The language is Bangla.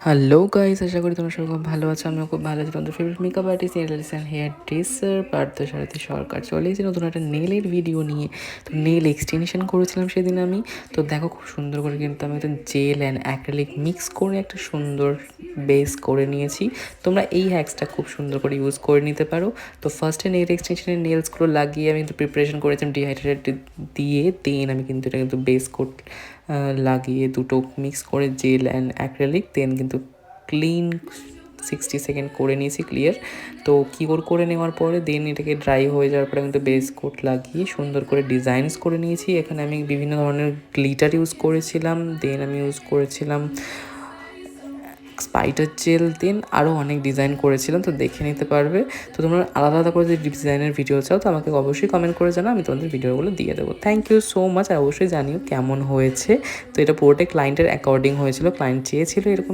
হ্যালো গাইস, আশা করি তোমরা সবাই খুব ভালো আছো। আমিও খুব ভালো আছি। তোমাদের favourite makeup artist nails and hairdresser Parthasarathi Sarkar চলে এসেছি নতুন একটা নেলের ভিডিও নিয়ে। তো নেল এক্সটেনশন করেছিলাম সেদিন আমি। তো দেখো খুব সুন্দর করে কিন্তু আমি একটা জেল অ্যান্ড অ্যাক্রিলিক মিক্স করে একটা সুন্দর বেস করে নিয়েছি। তোমরা এই হ্যাক্সটা খুব সুন্দর করে ইউজ করে নিতে পারো। তো ফার্স্টে নেল এক্সটেনশনের নেলসগুলো লাগিয়ে আমি কিন্তু প্রিপারেশন করেছিলাম ডিহাইড্রেটেড দিয়ে। দেন আমি কিন্তু এটা কিন্তু বেস কোট লাগিয়ে দুটো মিক্স করে জেল অ্যান্ড অ্যাক্রিলিক দেন কিন্তু ক্লিন 60 সেকেন্ড করে নিয়েছি ক্লিয়ার। তো কিওর করে নেওয়ার পরে দেন এটাকে ড্রাই হয়ে যাওয়ার পরে কিন্তু বেস কোট লাগিয়ে সুন্দর করে ডিজাইনস করে নিয়েছি। এখানে আমি বিভিন্ন ধরনের গ্লিটার ইউজ করেছিলাম, দেন আমি ইউজ করেছিলাম স্পাইডার জেল, দেন আরও অনেক ডিজাইন করেছিলাম, তো দেখে নিতে পারবে। তো তোমরা আলাদা আলাদা করে যদি ডিজাইনের ভিডিও চাও তো আমাকে অবশ্যই কমেন্ট করে জানাও, আমি তোমাদের ভিডিওগুলো দিয়ে দেবো। Thank you so much. আর অবশ্যই জানিও কেমন হয়েছে। তো এটা পুরোটাই ক্লায়েন্টের অ্যাকর্ডিং হয়েছিল, ক্লায়েন্ট চেয়েছিল এরকম